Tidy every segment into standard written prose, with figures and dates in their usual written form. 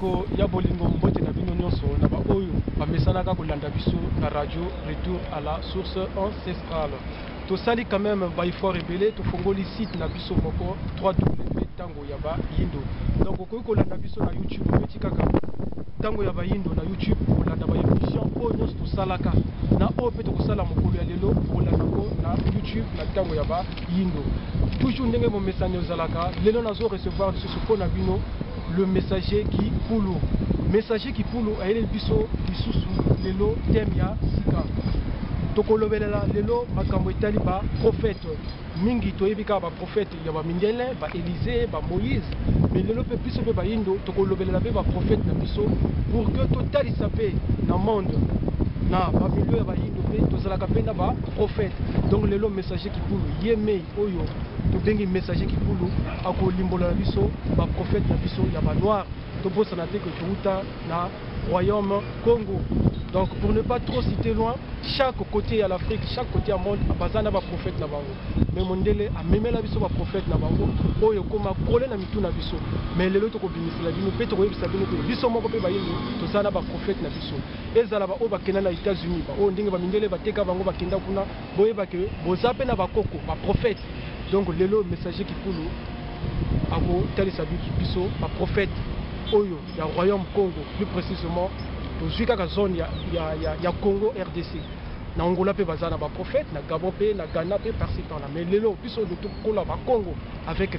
bandeko ya bolingo mbote na bino nyonso na ba oyo bamesanaka kolanda biso na radio Retour à la source ancestrale. Tosali quand même ba effort ebele tofongoli site na biso moko www.tango ya ba yindo. Donc okoki kolanda biso na YouTube petit kaka tango ya ba yindo na YouTube kolanda ba émission oyo nyonso tosalaka na oyo pe tokosala mokolo ya lelo kolanda ko na YouTube na tango ya ba yindo. Toujours ndenge mo message ozalaka lelo nazo recevoir de ce pona bino le messager qui poulou. Messager qui poulou a ele biso lisusu lelo thème ya sika. Tokolobelela lelo makambo etali ba prophète. Mingi toyebika ba prophète ya ba mindele, ba Élisée, ba Moïse. Mais lelo pe biso pe ba yindo tokolobelela pe ba prophète na biso pour que totali sape na monde. Na ba milieu ya ba yindo pe tozalaka pe na ba prophète. Donc lelo messager qui poulou yeme oyo to bengi messager qui poulou ako limbola na biso ba prophète na biso ya ba noir to bossa na te que touta na royaume Congo. Donc pour ne pas trop citer loin, chaque côté à l'Afrique, chaque côté à monde a bazana ba prophète na bango. Mais mondele a memela biso ba prophète na bango oyo koma kole na mitu na biso. Mais lelo to ko bimisela bino pe to ko yebisa bino ko biso moko pe ba yendo to sana ba prophète na biso. Ezala ba o ba kena na États-Unis ba o ndenge ba mindele ba teka bango ba kenda kuna boyeba ke bozape na ba koko ba prophète. Donc lelo messager qui poulou ako talisa biso ba prophète oyo ya royaume Congo, plus précisément tozwi kaka zone ya Congo RDC na Angola pe bazana ba prophète na Gabon pe na Ghana pe par ces temps-là. Mais lelo biso de tokola ba Congo avec K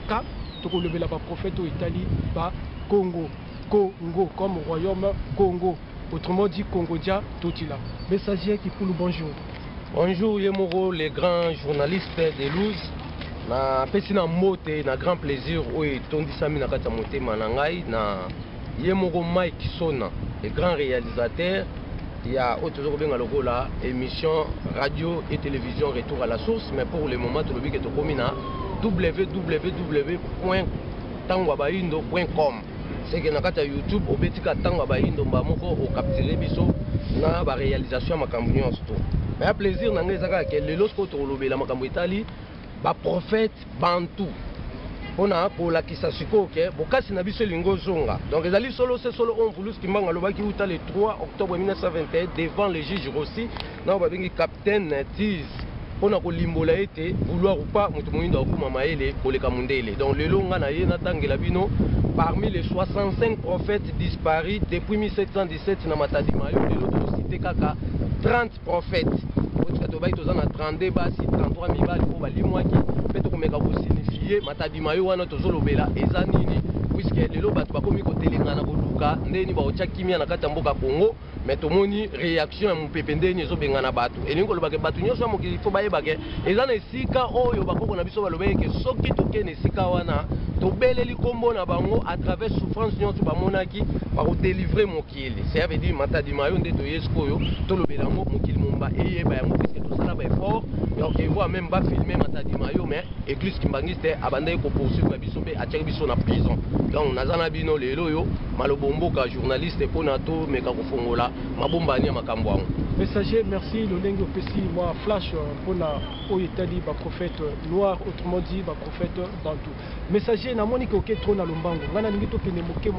tokolobela ba prophète au Italie ba Congo comme royaume Congo, autrement dit Congodia Totila. Messager qui poulou bonjour. Bonjour Yemoro, les grands journalistes de Luz. Na pesi na mote na grand plaisir oyo tondisami na kati ya motema na ngai na Yemoro Mike Sona, le grand réalisateur ya oyo tozokobenga lokola émission radio et télévision Retour à la source. Mais pour le moment tolobi ke tokomi na www.tangoabayindo.com. c'est que na kati ya YouTube obetika Tango Abayindo mba moko o capturer biso na ba réalisation ya makambo nyonso to. Mais plaisir na ngai ezaka ke lelo siko tolobela makambo etali ba prophète bantu ona kolakisa siko ke bokasi na biso lingo zonga. Donc ezali solo on voulus kimbanga lobaki uta le 3 octobre 1921 devant le juge Rossi na babengi capitaine Tiz ona ko limbola ete vouloir ou pas mutu moyindo akuma maele koleka mundele. Donc lelo nga na ye na tangela bino parmi les 65 prophètes disparus depuis 1717 na Matadi Mayo lelo to cité kaka 30 prophètes. Tobai tozana 32 basi 33 mibali ko balimwaki pe to komeka ko signifier Matadi Mayo wana tozolobela eza nini puisque lelo bato bakomi ko telengana koluka ndeni ba ocha kimia na kata mboka Congo. Mais tomoni réaction ya mupepe ndeni ezobengana bato elingo lobake bato nyonso mokili fo bayebake eza na esika oyo bakoko na biso balobeke soki tokene esika wana tobeleli kombo na bango à travers souffrance nyonso bamonaki bakodélivrer mokili. Ça veut dire Matadi Mayo nde toyesko oyo tolobela ngo mokili momba eyeba yango puisque tosala ba effort donc il voit même ba filmer Matadi Mayo mais église kimbangiste abandai ko poursuivre biso be atiaki biso na prison. Donc nazana bino lelo yo malobomboka journaliste pona to meka kofongola mabombani ya makambo yango. Messager, merci le lengo pesi moi flash pour la oyetali ba prophète noir, autrement dit ba prophète bantu. Messager na moni ko ke trop na lombango ngana ningi to pene moke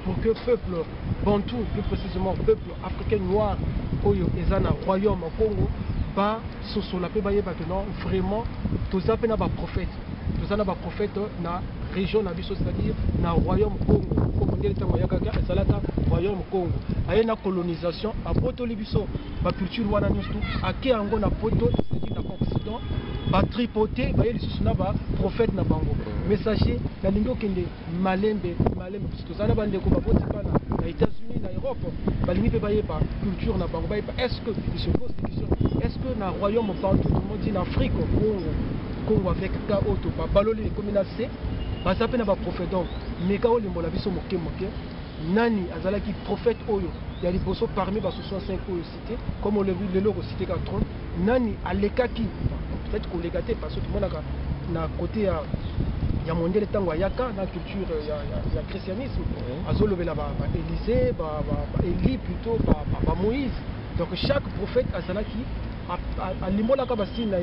pour que peuple bantu, plus précisément peuple africain noir oyo ezana royaume Congo ba sosola pe baye maintenant vraiment toza pe na ba prophète. Toza na ba prophète na région na biso, c'est-à-dire na royaume Congo. Comme ndele tango yakaka ezalaka royaume Congo. Aye na colonisation a poto libiso ba culture wana nyustu ake yango na poto, c'est-à-dire na Occident ba tripoter ba yeli susuna ba prophète na bango. Messager na lingo kende malembe tozana bande ko ba boti pana na États-Unis na Europe ba lingi pe ba yeba culture na bango ba yeba est-ce que il se pose des questions est-ce que na royaume bantu tout le monde dit en Afrique Congo avec ka auto ba baloli comme na C baza pe na ba prophète. Donc meka olimbola biso moke nani azalaki prophète oyo ya liboso parmi ba 65 oyo cité comme on l'a vu lelo cité ka 30 nani alekaki peut-être ko lekate parce que tout le monde na côté ya mondele tango yaka na culture ya christianisme azolobela ba Élisée ba Élie plutôt ba Moïse. Donc chaque prophète azalaki alimbola ka basina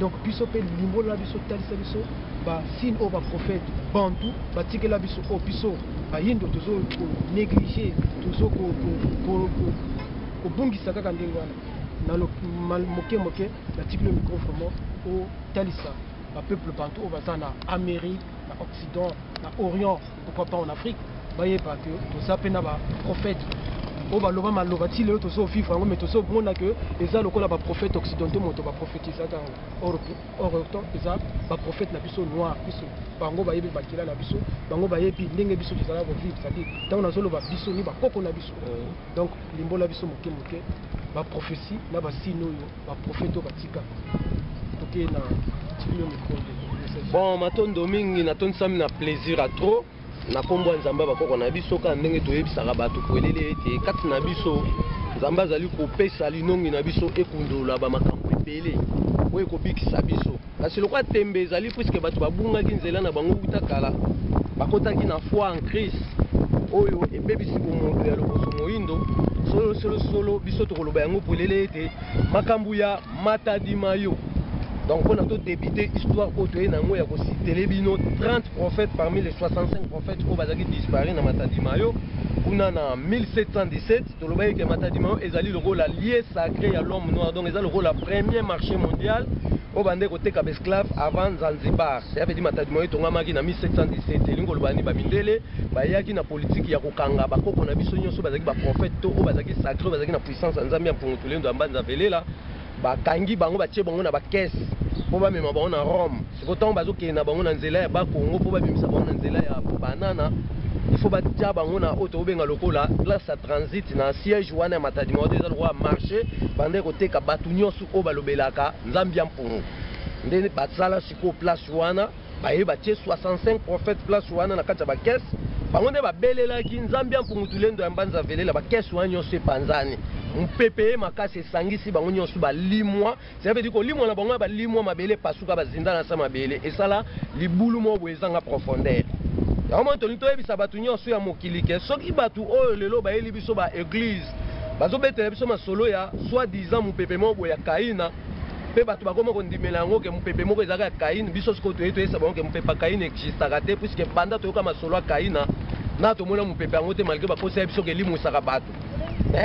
donc biso pe limbola biso talisa biso ba signe au ba prophète bantu ba tikela biso o biso ba yindo tozo négliger tozo ko bungisa kaka ndenge wana na lo moke na tikelo micro vraiment au talisa ba peuple bantu au baza na Amérique na Occident na Orient pourquoi pas en Afrique baye pas que toza pe na ba prophète o ba loba maloba ti lelo tozo vivre ngo mais tozo mona que eza lokola ba prophète occidentaux moto ba prophétiser dans or temps eza ba prophète na biso noir biso bango ba yebi bakila na biso bango ba yebi ndenge biso tozala ko vivre ça dit tant na zolo ba biso ni ba koko na biso donc limbola biso moke ba prophétie na ba sino yo ba prophète ba tika toke na tikilo micro. Bon matondo mingi na ton sami na plaisir à trop na kombo nzamba bakoko na biso ka ndenge toyebisaka bato koelele ete kati na biso nzamba azali kopesa linongi na biso ekundola bamakambo ebele oyo ekobikisa biso kasi lokwa tembe ezali puisque bato babungaki nzela na bango kuta kala bakotaki na foi en Christ oyo ebebisi bomoto ya lokoso moyindo solo biso tokoloba yango polele ete makambo ya Matadi Mayo. Donc on a tout débuté histoire autour na ngoya ko citer bino 30 prophètes parmi les 65 prophètes qui ont disparu dans Matadi Mayo. On a en 1717 to lobaye que Matadi Mayo ezali le rôle allié sacré à l'homme noir, donc ezali le rôle la premier marché mondial au bande côté ka esclave avant Zanzibar. Ça veut dire Matadi Mayo to ngamaki na 1717 elingo lobani ba mindele ba yaki na politique ya kokanga ba koko na biso nyonso bazaki ba prophète to o bazaki sacré bazaki na puissance nzambe pour tulendo ambanza velela bakangi bango batie bango na bakese po bamema bango na Rome sikotango bazokende na bango na nzela ya bakongo po babimisa bango na nzela ya banana il faut batia bango na oto obenga lokola place ya transit na siège wana ya Matadi Mayo eza lokwa marché bande koteka bato nyonso oyo balobelaka nzambe ya mpungu nde basala sikoyo place wana baye batie 65 prophètes place wana na kati ya bakese bango nde babelelaki nzambe ya mpungu tulendo ya mbanza velela bakese wana nyonso epanzani mpepe makasi esangisi bango nyonso balimwa ça veut dire ko limwa na bango balimwa mabele pasuka bazinda na sa mabele esala libulu mo bwezanga profondeur ya mo to lito ebisa batu nyonso ya mokili ke soki batu oyo lelo bayeli biso ba église bazobetela biso masolo ya soi-disant mpepe mo boya kaina pe batu bakoma kondimela yango ke mpepe moko ezaka ya kaina biso siko toyesa bango ke mpepe kaina existaka te puisque banda toyoka masolo ya kaina na tomona mpepe yango te malgré bakosa biso ke limusaka batu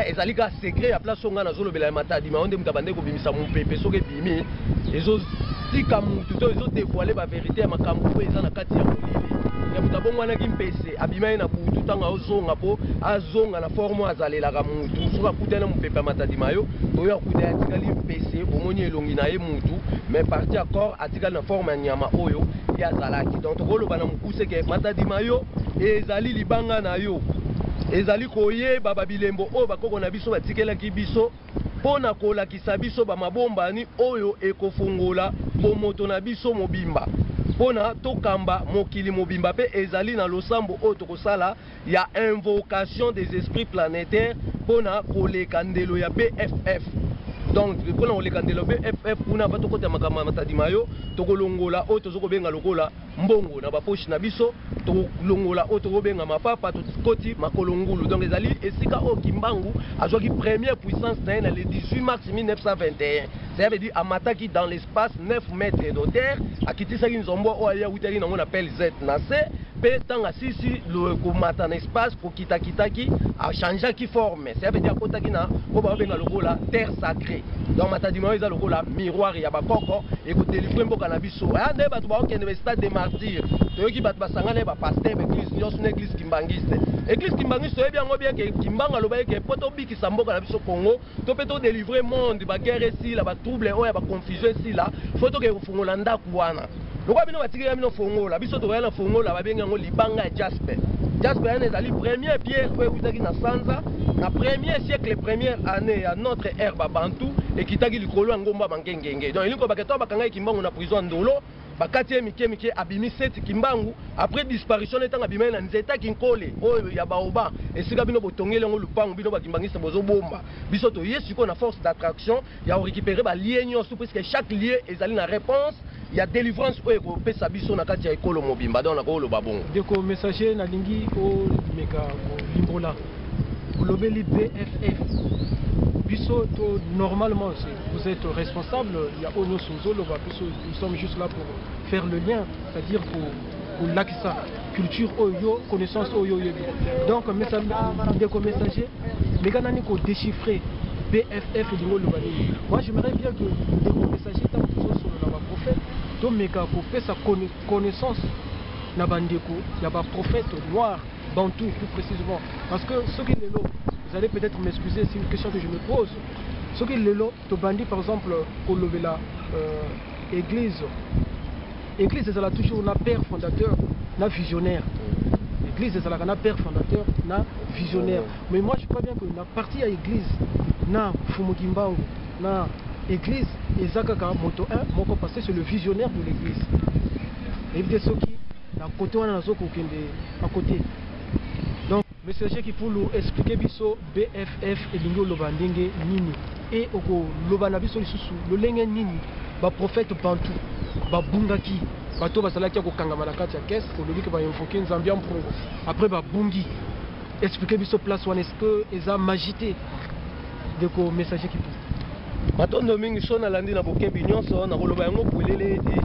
ezali ka secret ya place onga na zolobela ya Matadi Mayo nde mutu bande kobimisa mopepe soki ebimi ezotika mutu to ezodévoile ba vérité ya makambo oyo eza na kati ya molili ya mutu abongwanaki mpese abima ye na butu ntango azonga mpo azonga na forme azalelaka mutu soki akutana mopepe ya Matadi Mayo toyo akuta atikali mpese omoni elongi na ye mutu mais parti ya corps atikali na forme ya nyama oyo ye azalaki donc tokoloba na mokuse ke Matadi Mayo ezali libanga na yo ezali koyeba babilembo oyo bakoko na biso batikelaki biso mpona kolakisa biso bamabombani oyo ekofungola bomoto na biso mobimba mpona tokamba mokili mobimba mpe ezali na losambo oyo tokosala ya invocation des esprits planétaires mpona koleka ndelo ya BFF. Donc mpona koleka ndelo BFF kuna pa tokota makambo ya Matadi Mayo tokolongola oyo tozokobenga lokola mbongo na baposhi na biso tokolongola oyo tokobenga mapapa tokoti makolongulu. Donc ezali esika oyo Kimbangu azwaki première puissance na ye na le 18 mars 1921. Ça veut dire amataki dans l'espace 9 mètres de terre akitisaki nzombo oyo alia utaki nango na pelle Z na C pe tanga sisi le komata na espace ko kitakitaki a changeaki forme. Ça veut dire akotaki na oyo babenga lokola terre sacrée. Donc Matadi Mayo eza lokola miroir ya bakoko ekodélivre mboka na biso nde bato baokende ba stade des martyrs toyoki bato basangana ba pasteur église nyonso na église kimbangiste. Église kimbangiste oyebi yango bien ke Kimbanga aloba ke po tobikisa mboka na biso Congo to pe todélivre monde baguerre esila batrouble oyo baconfusion esila fo toke kofungola ndako wana lokwa bino batikela bino fongola biso tokoya na fongola babenga yango libanga ya Jasper. Jasper yana ezali première pierre oyo ekutaki na sanza na premier siècle première année ya notre ère babantu ekitaki likolo ya ngomba bangengenge. Donc iliko baketo bakangaki Kimbangu na prison ndolo bakati mike abimi 7 Kimbangu après disparition etanga abima na nzeta kinkole oyo ya baoba esika bino botongele ngo lupangu bino bakimbangisa bozo bomba biso to yesiko na force d'attraction ya récupérer ba lien nyonso puisque chaque lien ezali na réponse ya délivrance oyo kopesa biso na kati ya ekolo mobimba donc na ko loba bongo deko messager na lingi o meka limbola olobeli BFF Bisso, normalement, vous êtes responsable, il y a Ono Sozolo, nous sommes juste là pour faire le lien, c'est-à-dire pour l'Akisa, culture Oyo, connaissance Oyo. Donc, messager, mais quand on a déchiffré BFF et moi j'aimerais bien que les messagers tant que sur le prophète, donc mais qu'on fait sa connaissance, na bandeko, il y a un prophète noir, bantou plus précisément, parce que ce qui est là, vous allez peut-être m'excuser, c'est une question que je me pose. Ce qui est là, tu bandit par exemple, pour lever la église. L'église est toujours un père fondateur, un visionnaire. L'église est un père fondateur, un visionnaire. Mais moi je crois bien que la partie à l'église, na Fumukimbango, na église, et Zakaka Moto 1, mon passé c'est le visionnaire de l'église. Et bien ceux qui, à côté, on a à côté. Donc, messager qui pour nous expliquer biso BFF et l'ingo lobandenge nini et oko lobana biso lisusu le lenge nini ba prophète bantu ba bungaki bato basalaki ko kangama na kati ya caisse ko lobi ke ba invoquer nzambi en pro après ba bungi expliquer biso place wana est-ce que eza magité de ko messager qui pour matondo mingi sona landi na bokebi nyonso na koloba yango polele ete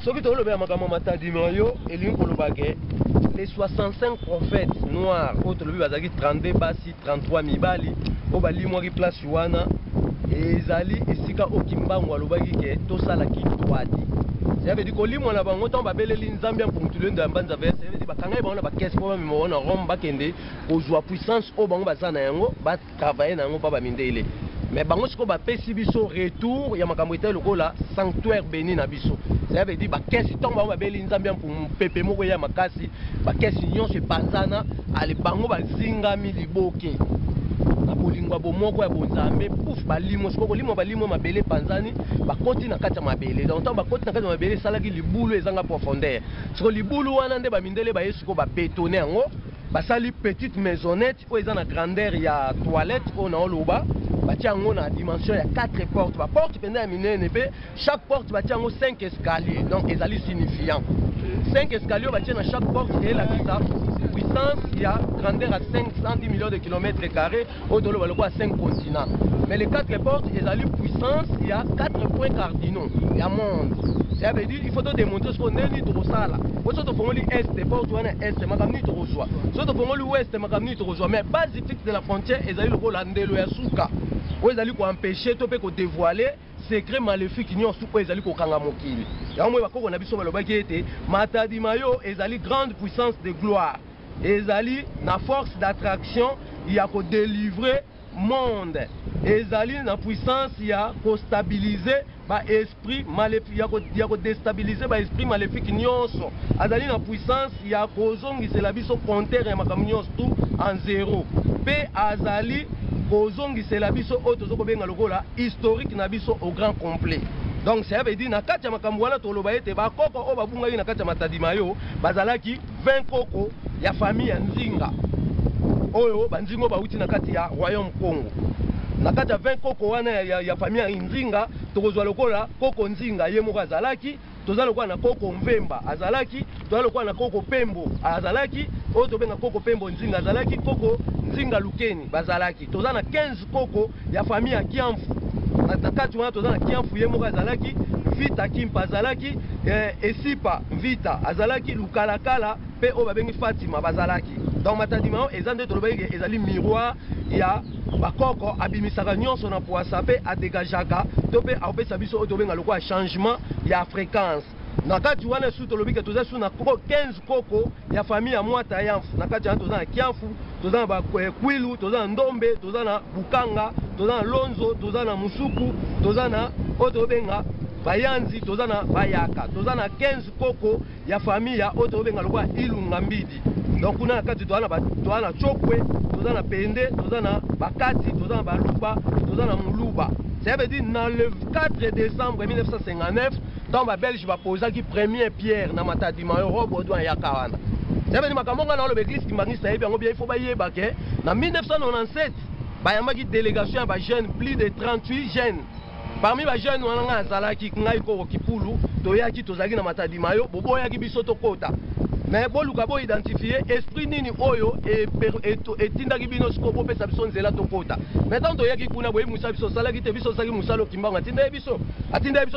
soki toloba makambo matadi mayo elingi koloba ke les 65 prophètes noirs autour bazaki 32 basi 33 mibali o bali moi place wana ezali esika okimbango alobaki ke tosala ki twadi ça veut dire que limwa na bango to babeleli nzambe pour mutulendo ya mbanza verse ça veut dire bakanga bango na ba caisse pour memo na Rome bakende kozwa puissance o bango bazana yango ba travailler na yango pa ba mindele mais bango siko ba pesi biso retour ya makambo ete lokola sanctuaire béni na biso ça veut dire ba caisse tombe bango babeli nzambe pour pepe moko ya makasi ba caisse nyonso epanzana ale bango bazingami liboke na bolingwa bomoko ya bonzambe pouf balimo siko kolimo balimo mabele panzani bakoti na kati ya mabele donc tant bakoti na kati ya mabele salaki libulu ezanga profondeur siko libulu wana nde bamindele ba yesu ko ba bétonner yango basali petite maisonnette o eza na grandeur ya toilette o na oloba batia yango na dimension ya 4 portes ba porte penda ya minene pe chaque porte batia yango 5 escaliers donc ezali signifiant 5 escaliers batia na chaque porte et la visa puissance il y a grandeur à 510 millions de kilomètres carrés au dollar à 5 continents mais les 4 portes ils ont puissance il y a 4 points cardinaux il y a monde ça veut dire il faut te démontrer ce qu'on est ni trop ça là vous êtes pour les est des portes on est est makamni trop joie vous êtes pour l'ouest makamni trop joie mais base fixe de la frontière ils ont le Holandelo ya suka vous allez ko empêcher to pe ko dévoiler secret maléfique nyonso sous quoi ezali ko kanga mokili yango bakoko na biso balobaki ete matadi mayo ezali grande puissance de gloire ezali na force d'attraction ya ko délivrer monde ezali na puissance ya ko stabiliser ba esprit maléfique ya ko déstabiliser ba esprit maléfique nyonso azali na puissance ya ko zongisela biso compteur ya makambo nyonso tout en zéro pe azali kozongisela biso oyo tozokobenga lokola historique na biso au grand complet donc ça veut dire na kati ya makambo wana toloba ete bakoko oyo babungaki na kati ya matadi mayo bazalaki 20 koko ya famille ya nzinga oyo banzingo bauti na kati ya royaume Congo na kati ya 20 koko wana ya famille ya nzinga tokozwa lokola koko nzinga ye moko azalaki toza lokola na koko mvemba azalaki toza lokola na koko pembo azalaki oyo tobenga koko pembo nzinga azalaki koko nzinga lukeni bazalaki toza na 15 koko ya famille ya kiamfu na kati wana toza na kiamfu ye moko azalaki vita kimpa azalaki esipa vita azalaki lukalakala pe oyo babengi Fatima bazalaki donc matadi mao eza nde tolobaki ezali miroir ya bakoko abimisaka nyonso na poasa pe adegageaka to pe aopesa biso oyo tobenga lokola changement ya fréquence na kati wana su tolobiki toza su na 15 koko ya famille ya mwata yamfu na kati wana toza na kiamfu toza na bakwilu toza na ndombe toza na bukanga toza na lonzo toza na musuku toza na oyo tobenga bayanzi toza na bayaka toza na 15 koko ya famille ya oyo tobenga lokola ilunga mbidi donc kuna na kati toza na chokwe toza na pende toza na bakati toza na baluba toza na muluba ça veut dire dans le 4 décembre 1959 dans ba belge baposaki première pierre na matadi mayo robo doa ya kawana ça veut dire makambo ngana lo l'église kimbangisa yebi yango bien il faut bayeba ke na 1997 bayambaki délégation ba jeunes plus de 38 jeunes parmi ba jeunes wana nga azalaki ngai ko kipulu toyaki tozaki na matadi mayo boboyaki biso tokota mais boluka bo identifier esprit nini oyo et tindaki bino skopo pesa biso nzela tokota maintenant toyaki kuna boye musa biso salaki te biso saki musalo kimbango atinda biso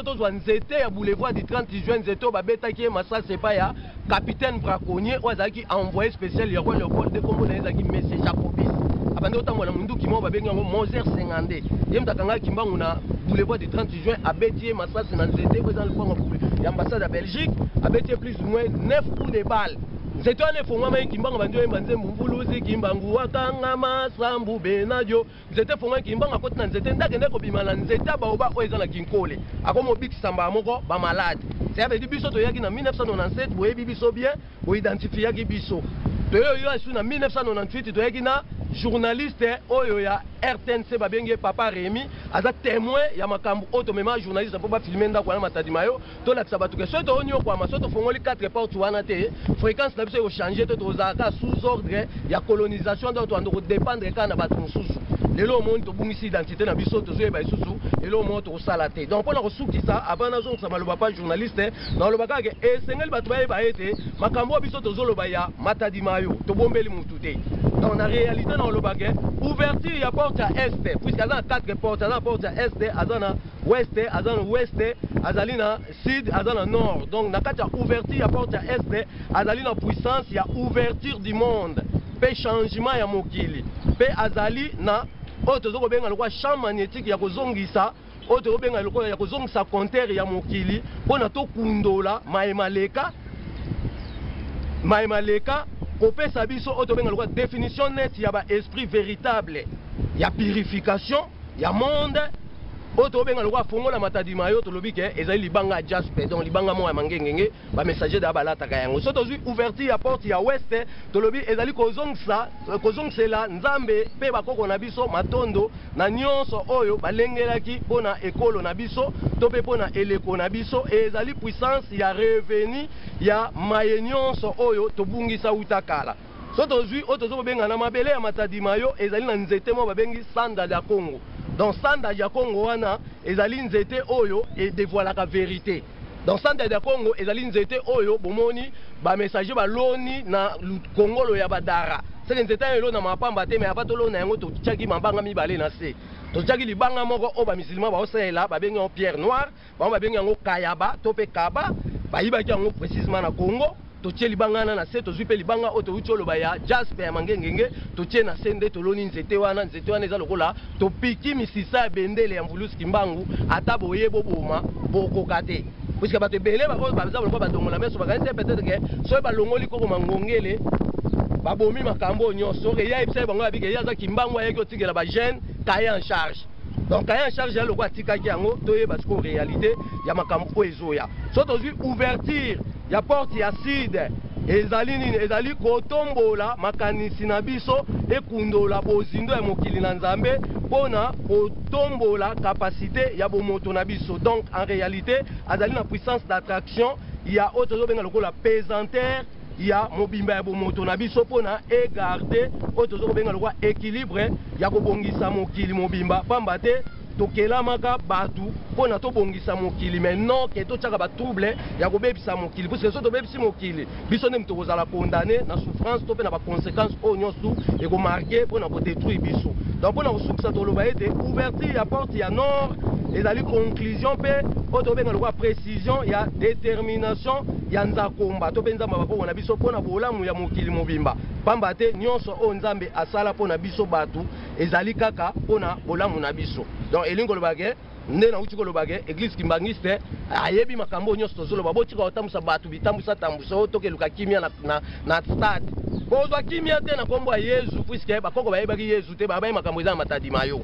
tozwa nzete ya boulevard du 30 juin nzete babetaki massa sepa ya capitaine braconnier ozaki envoyé spécial ya roi Léopold de Kombo na ezaki monsieur Jacobis abande otambola mundu kimo babengi yango Moser Sengande yemtakanga kimbango na boulevard du 30 juin abeti massa na nzete ozan lupango ya ambassade ya Belgique abeti plus ou moins 9 coups de balle. C'est toi les fonds qui m'ont vendu un banze mumbulozi kimbangu wakanga masambu benadio. C'était fonds qui m'ont apporté dans cette ndakende ko bimala nzeta baoba oeza na kinkole. Akomo big samba moko ba malade. C'est avec biso to yaki na 1997 boye biso bien bo identifier ki biso. To yo asu na 1998 to yaki na journaliste oyo ya RTNC babenge papa Rémi aza témoin ya makambu automema journaliste po ba filmer ndako na matadi mayo to la sabatu ke soto onyo kwa masoto fongoli 4 portes wana te fréquence na biso yo changer to zaka sous ordre ya colonisation donc to ando dépendre kana batu mususu lelo monde to bungisi identité na biso to zoye ba isusu lelo monde to sala te donc pona ko sukisa abana zo sama lo papa journaliste na lo bakake e sengeli batu ba ete makambo biso to zolo ba ya matadi mayo to bombeli mutu te donc na réalité dans le baguet ouverture ya porte à est puisque azana 4 portes azana porte à est azana ouest azalina sud azana nord donc na kati ya ouverture ya porte à est azalina puissance ya ouverture du monde pe changement ya mokili pe azali na oto zoko benga lokwa champ magnétique ya kozongisa oto benga lokwa ya kozongisa compteur ya mokili pona to kundola maemaleka kopesa biso oto benga lokwa définition nette ya ba esprit véritable ya purification ya monde oto benga lokwa fongola matadi mayo to lobike ezali libanga jaspe donc libanga mo ya mangengenge ba messager da balata ka yango soto zui ouverture ya porte ya ouest to lobi ezali kozongisa nzambe pe bakoko na biso matondo na nyonso oyo balengelaki pona ekolo na biso to pe pona eleko na biso ezali puissance ya revenu ya maye nyonso oyo to bungisa utakala soto zui oto zo benga na mabele ya matadi mayo ezali na nzete mo babengi sanda ya Congo. Dans standard ya Congo wana ezali nzete oyo et dévoile la vérité. Dans standard ya Congo ezali nzete oyo bomoni ba messager ba loni na Congolo ya badara. C'est nzete elo na mapamba te mais apato lona yango to tchaki mambanga mibale na se. To tchaki libanga moko o ba musulman ba osela ba bengi en pierre noire, ba bengi yango kayaba to pe kaba, ba yibaki yango précisément na Congo. Totie libanga na se tozwi pe libanga oto ucholo ba ya jaspe ya mangengenge totie na sende toloni nzete wana eza lokola topiki misisa ya bendele ya mvulusi kimbangu ata boye boboma bokoka te puisque bato ebele baza lokola badongola meso bakanisi peut-être ke soki balongoli koko mangongele babomi makambo nyonso eya ebisa bango yabike eya aza kimbangu ayeki otikela bagene kaye en charge. Donc kaye en charge ya lokwa atikaki yango toyeba siko réalité ya makambo oyo ezoya so tozwi ouverture ya porte ya sud ezali nini ezali kotombola makanisi na biso ekundola bozindo ya mokili na nzambe pona kotombola capacité ya bomoto na biso donc en réalité azali na puissance d'attraction ya oto benga lokola pesanteur ya mobimba ya bomoto na biso pona egarder oto benga lokola équilibre ya kobongisa mokili mobimba pamba te tokelamaka batu pona to bongisa mokili mais non ke to tchaka ba trouble ya kobebisa mokili parce que so to bebisi mokili biso nem to kozala condamné na souffrance to pe na ba conséquences o nyonso e ko marquer pona ko détruire biso donc pona osukisa to loba ete ouverture ya porte ya nord ezali conclusion pe oto benga lokwa précision ya détermination ya nzakomba to penza mabako na biso pona bolamu ya mokili mobimba pamba te nyonso o nzambe asala pona biso batu ezali kaka pona bolamu na biso donc elingo lobage nde na uti ko lobage église kimbangiste ayebi makambo nyonso tozoloba botika otambusa batu bitambusa tambusa to keluka kimia na stade bozwa kimia te na kombo ya Yesu puisque bakoko bayebaki Yesu te babaye makambo eza matadi mayo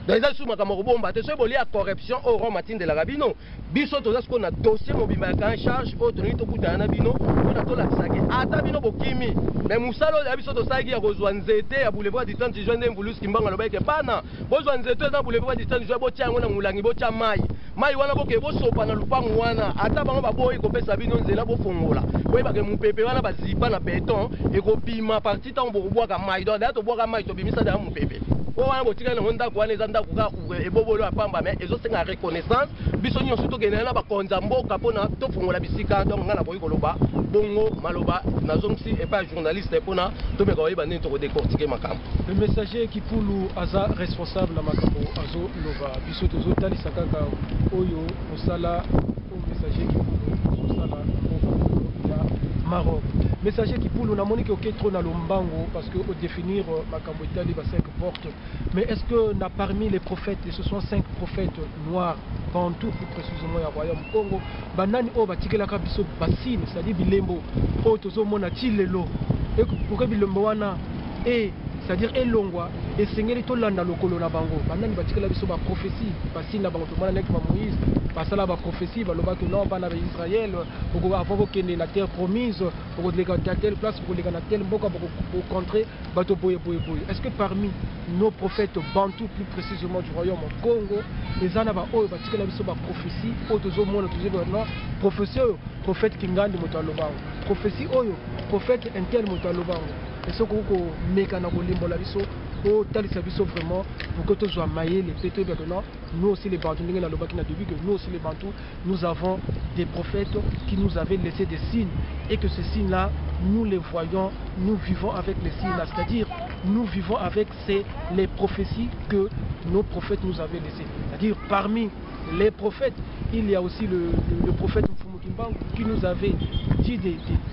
donc eza sous makambo bomba te so boli ya corruption au Rome matinde la rabino biso toza siko na dossier mobimba en charge o toni to kutana na bino ona to la kisaki ata bino bokimi mais musalo ya biso to saki ya kozwa nzete ya boulevard du 30 juin ndembulus kimbanga lobeke bana bozwa nzete za boulevard du 30 juin botia ngo na mulangi botia mai wana boke bosopa na lupangu wana ata bango baboyi kopesa bino nzela bofongola boyebake mupepe wana bazipa na beton ekopima parti ntango bokobwaka mai donc daya tobwaka mai tobimisa daya mupepe wana botika na ndako wana eza ndako ka ebobolo apamba mais ezosenga reconnaissance biso nyonso tokende na bakonza mboka mpona tofungola bisika donc nga na boyi koloba bongo maloba nazongisi epa journaliste mpona tomeka oyeba ndeni tokodécortiquer makambo. Le messager Kipulu aza responsable na makambo azo loba biso tozotalisa kaka oyo osala o messager Kipulu osala ya Maroc. Messager Kipulu na monique ok trop na lombango parce que au définir makambo itali ba 5 portes, mais est-ce que na parmi les prophètes, ce sont 5 prophètes noirs bantou plus précisément ya royaume Congo banani o batikela ka biso basine c'est-à-dire bilembo o tozo mona tilelo et pour que bilembo wana et c'est-à-dire elongwa et sengeli to landa lokolo na bango banani batikela biso ba prophétie basine na bango to mona nek ba Moïse basala ba prophétie baloba que non bana ba Israël pour avoir kende la terre promise pour les gars telle place pour les gars telle mboka pour contrer bato boye. Est-ce que parmi nos prophètes bantou plus précisément du royaume Congo les anaba o batikela biso ba prophétie o tozo mona tozo non prophétie prophète kingandi motalobango prophétie oyo prophète intel motalobango et ce qu'on meka na kolimbola biso o talisa biso vraiment pour que tout soit maillé les pétés maintenant nous aussi les Bantous na lobaki na début que nous aussi les Bantous nous avons des prophètes qui nous avaient laissé des signes et que ces signes là nous les voyons, nous vivons avec les signes là, c'est-à-dire nous vivons avec les prophéties que nos prophètes nous avaient laissées, c'est-à-dire parmi les prophètes il y a aussi le prophète qui nous avait dit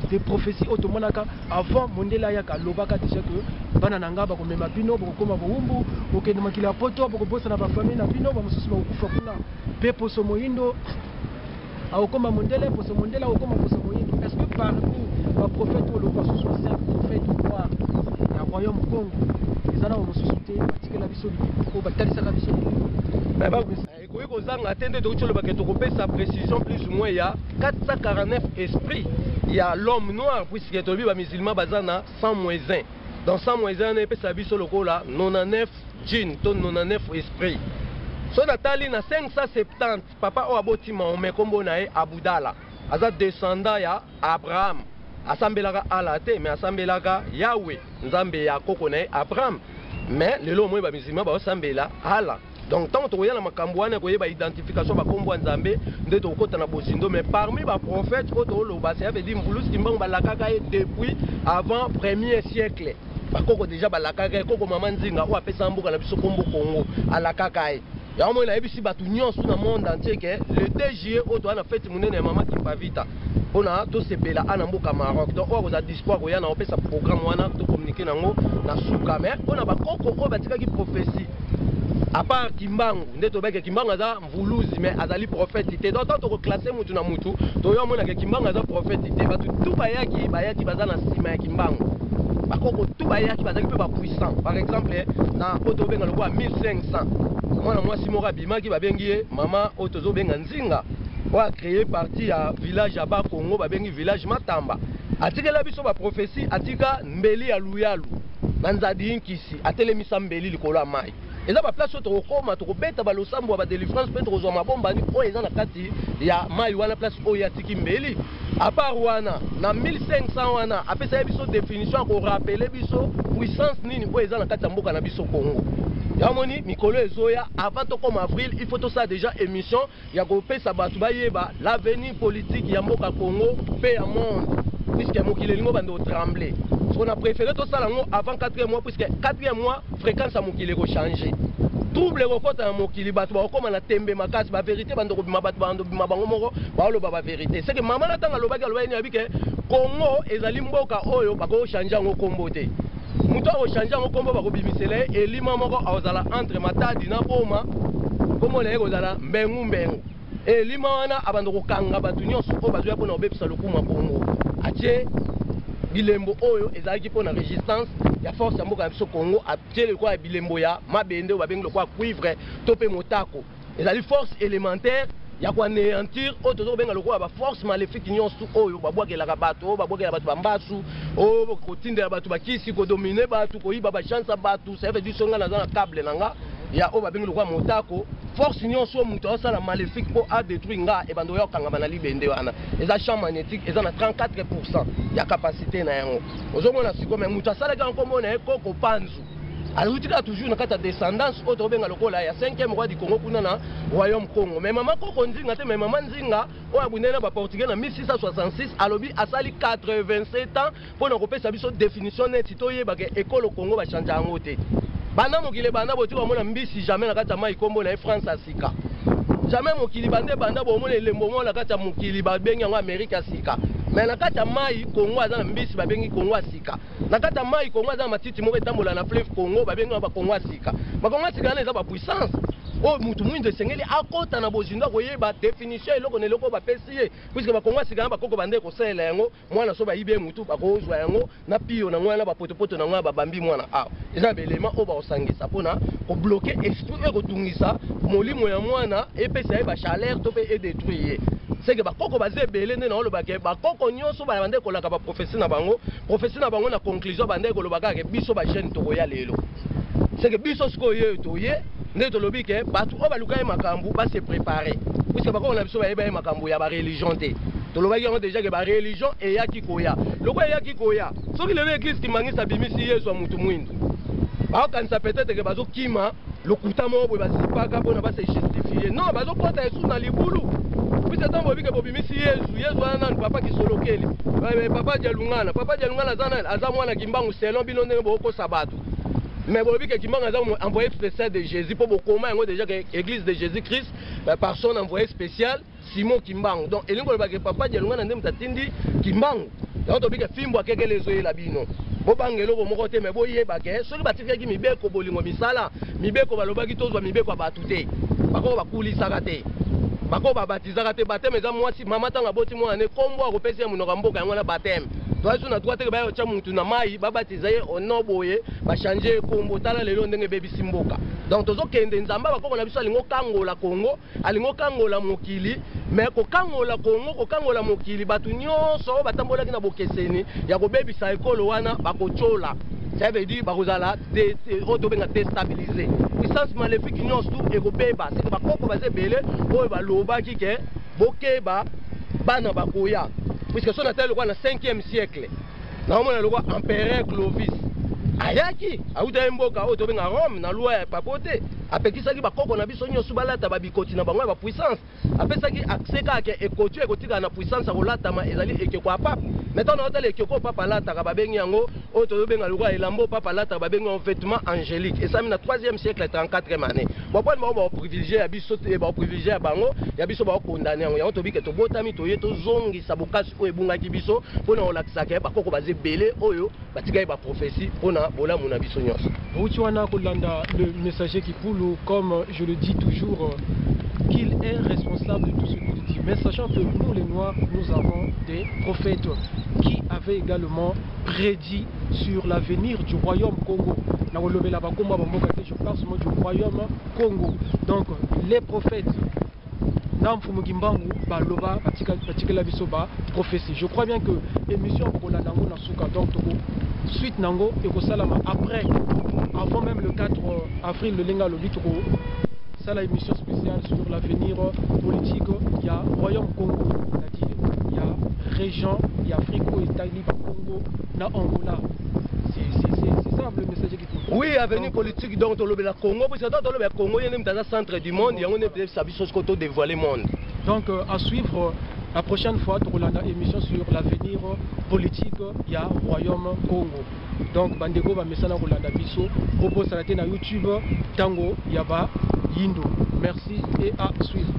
des prophéties automonaka avant Mondela Yaka Lobaka déjà que Banananga bako mema bino bako koma boumbu okende makila poto bako bossa na ba famille na bino ba mususu bakufa kuna pe poso moyindo akoma Mondela poso Mondela akoma poso moyindo. Est-ce que parmi les prophètes ou le 65 prophètes noirs na royaume Congo ils en ont mususu te batikela biso ko batalisa ka biso ekoki kozanga te nde tokuti olobaka tokopesa précision plus ou moins ya 449 esprits ya l'homme noir puisque tolobi bamusulman baza na 100 moins 1 dans 100 moins 1 na epesa biso lokola 99 djinn to 99 esprits so natali na 570 papa oyo aboti Mahomet kombo na ye Abudala aza descendant ya Abraham asambelaka ala te mais asambelaka Yahweh nzambe ya koko na ye Abraham mais lelo moi bamusulman baosambela ala. Donc tant que tu as makambo wana koyeba identification ba kombo nzambe nde to kota na bosindo mais parmi ba prophètes oto lo ba ça veut dire mbulus kimbango balakaka depuis avant 1er siècle bakoko déjà balakaka koko mama nzinga o apesa mboka na biso kombo Congo alakaka e ya mo na ebisi batu nyonso na monde entier que le 2 juillet oto ana fête munene ya mama Kimpavita ona to sepela ana mboka Maroc donc o za discours ko yana opesa programme wana to communiquer nango na suka mais ona bakoko o batikaki prophétie à part Kimbangu ndeto beke Kimbangu aza mvuluzi mais azali prophète te donc to classer mutu na mutu to yo mona ke Kimbangu aza prophète te batu tout bayaki baza na sima ya Kimbangu bakoko tout bayaki bazaki pe ba puissant par exemple na oto benga lokwa 1500 mwana mwasi moko bimaki babengi ye mama otozo benga nzinga wa créer partie ya village ya ba Congo babengi village Matamba atikela biso ba prophétie atika mbeli ya luyalu nanzadi inkisi atelemisa mbeli likolo ya mai. Et là, place où tu as tu beta balosambo ba délivrance peut rejoindre ma bombe ni o eza na kati ya mai wana place o ya tikimbeli à part wana na 1500 wana apesa biso définition ko rappeler biso puissance nini o eza na kati ya mboka na biso Congo ya moni mikolo ezoya avant to comme avril il faut tout ça déjà émission ya ko pesa batu bayeba l'avenir politique ya mboka Congo pe ya monde puisque mokili lingo bando trembler. On a préféré tout ça avant 4e mois puisque 4e mois fréquence à mokili ko changer. Trouble ko kota mokili batu ba ko na tembe makasi ba vérité bando ko bima batu bando bima bango moko ba lo ba vérité. C'est que maman na tanga lobaki aloba ni abike Congo ezali mboka oyo ba ko changer ngo kombo te. Muto ko changer ngo kombo ba ko bimisele elima moko azala entre matadi na boma. Komo le ko zala mbengu. Elima wana abando ko kanga batu nyonso ko bazo ya pona obepisa lokuma Congo. Atie bilembo oyo ezalaki pona résistance ya force ya mboka ya biso Congo atie le kwa bilembo ya mabende ba bengi le kwa cuivre topé motako ezali force élémentaire ya kwa néantir oto zo benga le kwa ba force maléfique nyonso oyo babwakelaka bato babwakela bato bambasu o kotindela bato bakisi ko dominer bato ko yiba ba chance bato ça veut dire songa na za câble nanga ya o ba bengi le kwa motako force nyonso muto osala maléfique pour a détruire nga et bando yokanga na libende wana eza champ magnétique eza na 34% ya capacité na yango ozomona siko mais muto asala ka nkombo na ekoko panzu Alors tu as toujours une descendance autre bien lokola ya 5e roi du Congo kuna na royaume Congo. Mais maman koko nzinga te mais maman nzinga o abunena ba portugais na 1666 alobi asali 87 ans pour na kopesa biso définition net to yeba ke école Congo ba changer yango te. Bana mokile bana boti ko mona mbisi jamais na kata mai kombo na France asika. Jamais mokili bande banda bo mona elembo mona kata mokili ba bengi yango Amerika asika. Mais na kata mai Congo aza mbisi ba bengi Congo asika. Na kata mai Congo aza matiti moko etambola na fleuve Congo ba bengi ba Congo asika. Ba Congo asika na eza ba puissance. Oh mutu mwindo sengeli akota na bozindo koyeba définition eloko ne loko ba pesier puisque ba Congo asika na ba koko bande ko sela yango mwana so ba ibe mutu ba kozwa yango na pio na ngwana ba potopoto na ngwana ba bambi mwana a. Eza belema o ba osangisa pona ko bloquer esprit e ko tungisa molimo ya mwana epesa ba chaleur to pe e détruire. C'est que bakoko bazé belé né na olobaka bakoko nyonso ba bande kolaka ba prophétie na bango na conclusion bande kolobaka ke biso ba jeune to ya lelo. C'est que biso sko ye to ye né to lobi ke batu o baluka e makambu ba se préparer puisque bakoko na biso ba e makambu ya ba religion te. To lobaki yango déjà que ba religion e ya kikoya. Loko ya kikoya. Soki le église ki mangisa bimisi yesu a mutu mwindu. Ba kanisa peut-être que bazo kima lokuta mo bo basipaka pona ba se justifier. Non bazo kota yesu na libulu. Puis c'est un bobby que Bobby Messi Yesu ana papa qui solokeli. Papa Dialungana zana azamwana kimbangu selon bilonde boko sabatu. Mais Bobby que kimbangu azamu envoyé spécial de Jésus pour bokoma yango déjà que église de Jésus-Christ personne envoyé spécial Simon Kimbangu. Donc elingo ba que papa Dialungana ndem tatindi Kimbangu. Donc Bobby que fimbo akeke lezo la bino. Bobangelo bo moko te mais boyeba ke soki batikaki mibeko bolingo misala mibeko balobaki tozwa mibeko batute te. Bako bakulisaka te. Bako babatizaka te bateme eza mwasi mama tanga boti mwana ne kombo akopesa munoko mboka yango na bateme. Toi na droit te ba yo cha mutu na mai babatiza ye onoboye ba changer kombo tala lelo ndenge bebisi mboka. Donc tozo kende nzamba bako na biso alingo kangola Congo, alingo kangola mokili, mais ko kangola Congo, ko kangola mokili batu nyonso batambola kina bokeseni ya ko bebisa ekolo wana bakochola. Ça veut dire bakozala déstabiliser. Puissance maléfique nyonso tout ekobeba, c'est que bakoko baze belé oyo balobaki ke bokeba bana bakoya. Puisque son atteint le roi dans le 5e siècle. Normalement le roi empereur Clovis. Ayaki, auta mboka oto benga Rome na loi ya papote. Apekisaki bakoko na biso nyoso balata babikoti na bango ba puissance. Apesaki akseka ke ekoti ekotika na puissance akolata ma ezali ekeko papa. Maintenant on a ekeko papa lata ka babengi yango oto benga le roi elambo papa lata babengi en vêtement angélique. Et ça na 3e siècle 34e année. Bon point ba privilégier ya biso te ba privilégier bango ya biso ba condamner yango. Ya to bike to botami to yeto zongi sabokasi o ebungaki biso pona olakisa ke bakoko baze belé oyo batika ba prophétie pona bola mona biso nyonso. Uchiwana kolanda le messager qui poule comme je le dis toujours qu'il est responsable de tout ce qu'il dit. Mais sachant que nous les Noirs, nous avons des prophètes qui avaient également prédit sur l'avenir du royaume Congo. Je parle seulement du royaume Congo. Donc les prophètes prophétie. Je crois bien que l'émission donc suite nango et salama après avant même le 4 avril le lenga lobi ça la émission spéciale sur l'avenir politique. Il y a royaume Congo, c'est-à-dire il y a région, il y a Africo et Tani Congo na Angola. C'est ça le message qui trouve. Oui, avenir politique donc le Congo parce que dans le Congo il y a même dans le centre du monde, il y a une service qu'on dévoiler monde. Donc à suivre la prochaine fois pour une émission sur l'avenir politique, il y a royaume Congo. Donc bandeko ba mesana kolanda biso propose na YouTube Tango Yaba Yindo. Merci et à suivre.